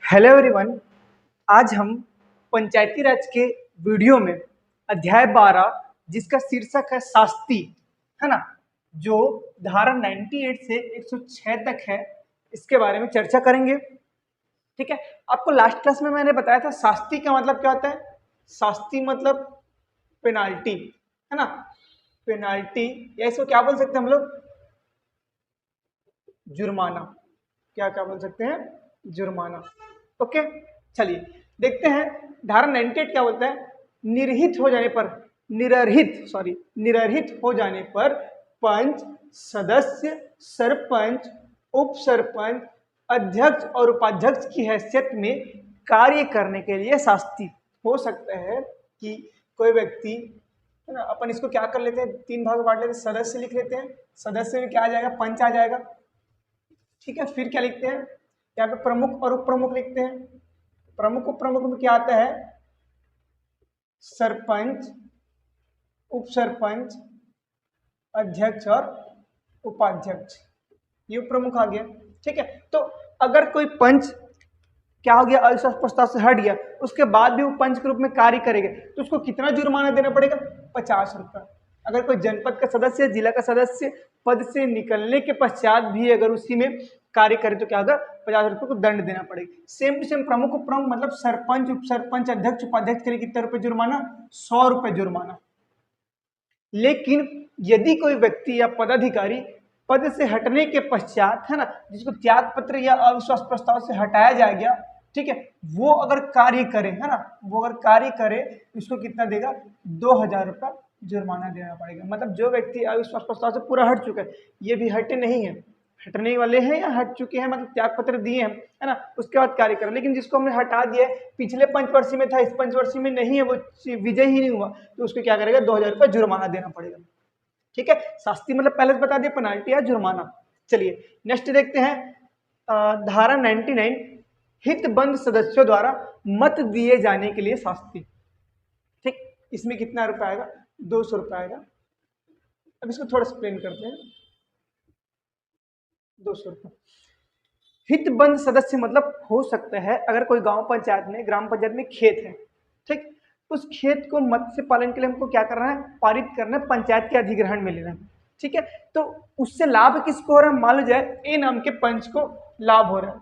Hello everyone. आज हम पंचायती राज के वीडियो में अध्याय 12 जिसका शीर्षक है शास्ति, है ना, जो धारा 98 से 106 तक है, इसके बारे में चर्चा करेंगे। ठीक है। आपको लास्ट क्लास में मैंने बताया था शास्ति का मतलब क्या होता है। शास्ति मतलब पेनाल्टी, है ना, पेनाल्टी, या इसको क्या बोल सकते हैं हम लोग, जुर्माना। क्या क्या बोल सकते हैं, जुर्माना। ओके, चलिए देखते हैं धारा 98 क्या बोलता है। निर्हित हो जाने पर, निरर्हित हो जाने पर पंच, सदस्य, सरपंच, उप सरपंच, अध्यक्ष और उपाध्यक्ष की हैसियत में कार्य करने के लिए शास्ति हो सकता है कि कोई व्यक्ति, है ना, अपन इसको क्या कर लेते हैं, तीन भाग में बांट लेते हैं। सदस्य लिख लेते हैं, सदस्य में क्या आ जाएगा, पंच आ जाएगा। ठीक है, फिर क्या लिखते हैं, यहाँ पे प्रमुख और उप प्रमुख लिखते हैं। प्रमुख उप प्रमुख में क्या आता है, सरपंच, उप सरपंच, अध्यक्ष और उपाध्यक्ष, ये उप प्रमुख आ गया। ठीक है, तो अगर कोई पंच क्या हो गया, अविश्वास प्रस्ताव से हट गया, उसके बाद भी वो पंच के रूप में कार्य करेगा तो उसको कितना जुर्माना देना पड़ेगा, 50 रुपये। अगर कोई जनपद का सदस्य, जिला का सदस्य पद से निकलने के पश्चात भी अगर उसी में कार्य करे तो क्या होगा, 50 रुपये को दंड देना पड़ेगा। सेम टू सेम प्रमुख उप प्रमुख मतलब सरपंच, उप सरपंच, अध्यक्ष, उपाध्यक्ष के लिए कितने रुपए जुर्माना, 100 रुपये जुर्माना। लेकिन यदि कोई व्यक्ति या पदाधिकारी पद से हटने के पश्चात, है ना, जिसको त्याग पत्र या अविश्वास प्रस्ताव से हटाया जाएगा, ठीक है, वो अगर कार्य करे, है ना, वो अगर कार्य करे उसको कितना देगा, 2000 रुपये जुर्माना देना पड़ेगा। मतलब जो व्यक्ति अविश्वास प्रस्ताव से पूरा हट चुका है, ये भी हटे नहीं है, हटने वाले हैं या हट चुके हैं, मतलब त्याग पत्र दिए हैं, है ना, उसके बाद कार्य करें। लेकिन जिसको हमने हटा दिया है, पिछले पंचवर्षीय में था, इस पंचवर्षीय में नहीं है, वो विजय ही नहीं हुआ, तो उसको क्या करेगा, 2000 रुपये जुर्माना देना पड़ेगा। ठीक है, शास्ति मतलब पहले बता दिया, पेनाल्टी या जुर्माना। चलिए नेक्स्ट देखते हैं, धारा 99 हितबंद सदस्यों द्वारा मत दिए जाने के लिए शास्ति। ठीक, इसमें कितना रुपया आएगा, 200 रुपये आएगा। अब इसको थोड़ा एक्सप्लेन करते हैं। 200 रुपये हितबंद सदस्य मतलब हो सकता है अगर कोई ग्राम पंचायत में खेत है, ठीक, उस खेत को मत्स्य पालन के लिए हमको क्या करना है, पारित करना है, पंचायत के अधिग्रहण में लेना है। ठीक है, तो उससे लाभ किसको हो रहा है, मान लो जाए ए नाम के पंच को लाभ हो रहा है।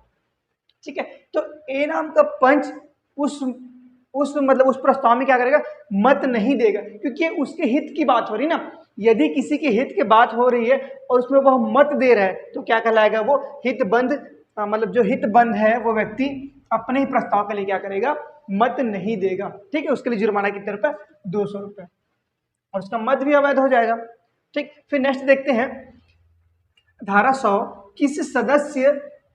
ठीक है, तो ए नाम का पंच उस प्रस्ताव में क्या करेगा, मत नहीं देगा, क्योंकि उसके हित की बात हो रही ना। यदि किसी के हित की बात हो रही है और उसमें वह मत दे रहा है तो क्या कहलाएगा, वो हितबंद, मतलब जो हितबंद है वो व्यक्ति अपने ही प्रस्ताव के लिए क्या करेगा, मत नहीं देगा। ठीक है, उसके लिए जुर्माना कितने रुपए, 200 रुपये, और उसका मत भी अवैध हो जाएगा। ठीक, फिर नेक्स्ट देखते हैं धारा 100 किसी सदस्य,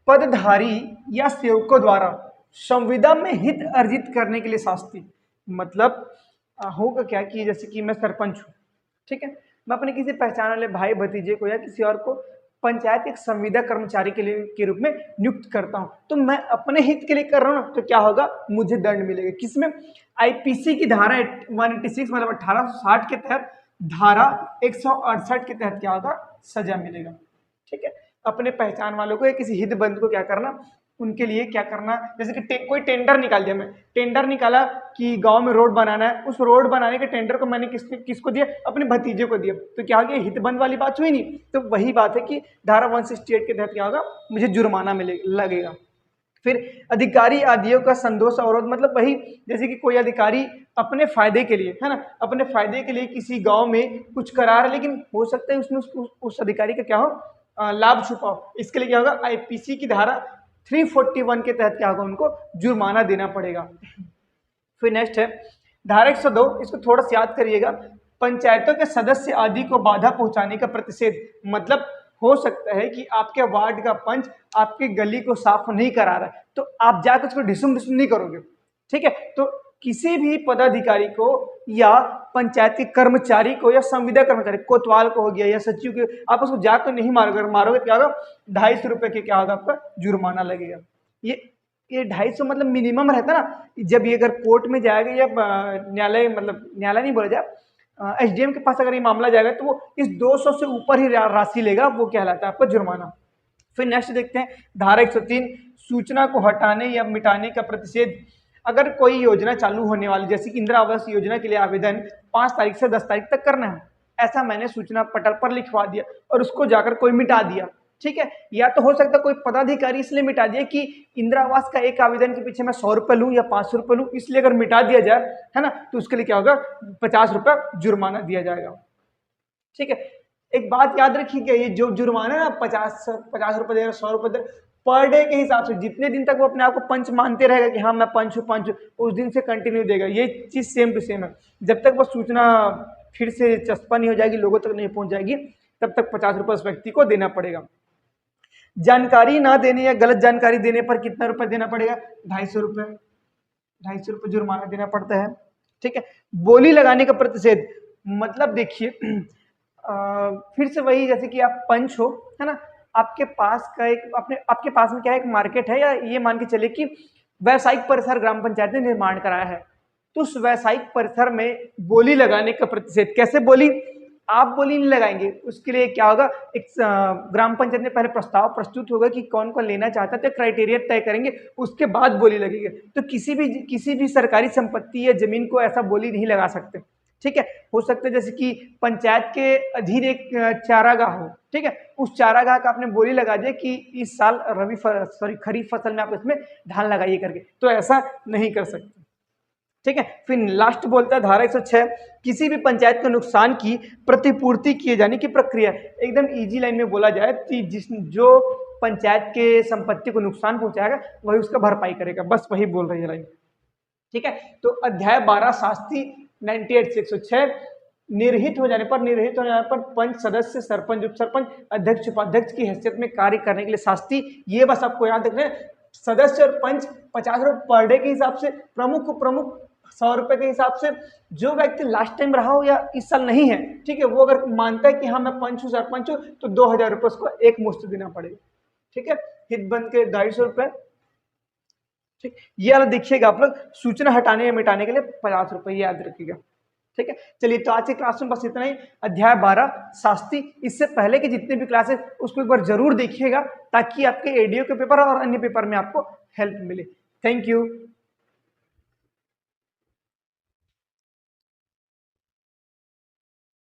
पदधारी या सेवकों द्वारा संविदा में हित अर्जित करने के लिए शास्ति। मतलब होगा क्या कि जैसे कि मैं सरपंच हूँ, ठीक है, मैं अपने किसी पहचान वाले भाई भतीजे को या किसी और को पंचायत के एक संविदा कर्मचारी के लिए के रूप में नियुक्त करता हूं, तो मैं अपने हित के लिए कर रहा हूं ना, तो क्या होगा, मुझे दंड मिलेगा। किसमें, आईपीसी की धारा 186 मतलब 1860 के तहत, धारा 168 के तहत क्या होगा, सजा मिलेगा। ठीक है, अपने पहचान वालों को या किसी हितबंद को क्या करना, उनके लिए क्या करना, जैसे कि कोई टेंडर निकाल दिया, मैं टेंडर निकाला कि गांव में रोड बनाना है, उस रोड बनाने के टेंडर को मैंने किसको दिया, अपने भतीजे को दिया, तो क्या हो गया, हितबंद वाली बात हुई नहीं। तो वही बात है कि धारा 168 के तहत क्या होगा, मुझे जुर्माना लगेगा। फिर अधिकारी आदियों का संदोष अवरोध मतलब वही, जैसे कि कोई अधिकारी अपने फायदे के लिए, है ना, अपने फायदे के लिए किसी गांव में कुछ करा रहा है, लेकिन हो सकता है उसमें उस अधिकारी का क्या हो, लाभ छुपाओ। इसके लिए क्या होगा, आईपीसी की धारा 341 के तहत क्या होगा, उनको जुर्माना देना पड़ेगा। फिर नेक्स्ट है धारा 102, इसको थोड़ा सा याद करिएगा, पंचायतों के सदस्य आदि को बाधा पहुंचाने का प्रतिषेध। मतलब हो सकता है कि आपके वार्ड का पंच आपकी गली को साफ नहीं करा रहा है, तो आप जाकर उसको ढिसुम ढिसुम नहीं करोगे। ठीक है, तो किसी भी पदाधिकारी को या पंचायत के कर्मचारी को या संविदा कर्मचारी, कोतवाल को हो गया या सचिव को, आप उसको जाकर नहीं मारोगे क्या होगा, 250 रुपये के क्या होगा, आपका जुर्माना लगेगा। ये 250 मतलब मिनिमम रहता ना, जब ये अगर कोर्ट में जाएगा या न्यायालय, मतलब न्यायालय नहीं बोला जाए, एसडीएम के पास अगर ये मामला जाएगा तो वो इस 200 से ऊपर ही राशि लेगा, वो कहलाता है आपका जुर्माना। फिर नेक्स्ट देखते हैं धारा 103 सूचना को हटाने या मिटाने का प्रतिषेध। अगर कोई योजना चालू होने वाली, जैसे कि इंदिरा आवास योजना के लिए आवेदन 5 तारीख से 10 तारीख तक करना है, ऐसा मैंने सूचना पटल पर लिखवा दिया और उसको जाकर कोई मिटा दिया, ठीक है। या तो हो सकता है कोई पदाधिकारी इसलिए मिटा दिया कि इंदिरा आवास का एक आवेदन के पीछे मैं 100 रुपये लूँ या 500 रुपये लूँ, इसलिए अगर मिटा दिया जाए, है ना, तो उसके लिए क्या होगा, 50 रुपये जुर्माना दिया जाएगा, ठीक है। एक बात याद रखिएगा, ये जो जुर्माना है ना, 50 रुपये दे रहे, 100 रुपये दे रहे, पर डे के हिसाब से, जितने दिन तक वो अपने आप को पंच मानते रहेगा कि हाँ मैं पंच हूँ, उस दिन से कंटिन्यू देगा। ये चीज़ सेम टू सेम है। जब तक वो सूचना फिर से चस्पा नहीं हो जाएगी, लोगों तक नहीं पहुंच जाएगी, तब तक 50 रुपये उस व्यक्ति को देना पड़ेगा। जानकारी ना देने या गलत जानकारी देने पर कितना रुपए देना पड़ेगा, 250 रुपये, 250 रुपये जुर्माना देना पड़ता है, ठीक है। बोली लगाने का प्रतिषेध, मतलब देखिए फिर से वही, जैसे कि आप पंच हो, है ना, आपके पास का एक आपके पास में क्या है, एक मार्केट है, या ये मान के चले कि व्यावसायिक परिसर ग्राम पंचायत ने निर्माण कराया है, तो उस व्यावसायिक परिसर में बोली लगाने का प्रतिषेध। कैसे बोली, आप बोली नहीं लगाएंगे, उसके लिए क्या होगा, एक ग्राम पंचायत में पहले प्रस्ताव प्रस्तुत होगा कि कौन कौन लेना चाहता है, तो क्राइटेरिया तय करेंगे, उसके बाद बोली लगेगी। तो किसी भी सरकारी संपत्ति या जमीन को ऐसा बोली नहीं लगा सकते, ठीक है। हो सकता है जैसे कि पंचायत के अधीन एक चारागाह हो, ठीक है, उस चारागाह का आपने बोली लगा दिया कि इस साल खरीफ फसल में आप इसमें धान लगाइए करके, तो ऐसा नहीं कर सकते, ठीक है। फिर लास्ट बोलता है धारा 106, किसी भी पंचायत को नुकसान की प्रतिपूर्ति किए जाने की प्रक्रिया। एकदम इजी लाइन में बोला जाए तो जो पंचायत के संपत्ति को नुकसान पहुंचाएगा वही उसका भरपाई करेगा, बस वही बोल रही है लाइन, ठीक है। तो अध्याय 12 शास्त्री 98 से 106, निर्हित होने पर पंच सदस्य, सरपंच, उप सरपंच, अध्यक्ष, उपाध्यक्ष की हैसियत में कार्य करने के लिए शास्त्री, ये बस आपको याद रखना है, सदस्य और पंच 50 रुपये पर डे के हिसाब से, प्रमुख 100 रुपये के हिसाब से। जो व्यक्ति लास्ट टाइम रहा हो या इस साल नहीं है, ठीक है, वो अगर मानता है कि हाँ मैं पंच हूँ, सरपंच हूँ, तो 2000 रुपये उसको एक मुश्त देना पड़ेगा, ठीक है। हित बंद के 250 रुपये, ठीक। ये वाला देखिएगा आप लोग, सूचना हटाने या मिटाने के लिए 50 रुपये, याद रखिएगा, ठीक है। चलिए, तो आज के क्लास में बस इतना ही, अध्याय 12 शास्त्री। इससे पहले के जितने भी क्लासेस उसको एक बार जरूर देखिएगा, ताकि आपके एडीओ के पेपर और अन्य पेपर में आपको हेल्प मिले। Thank you.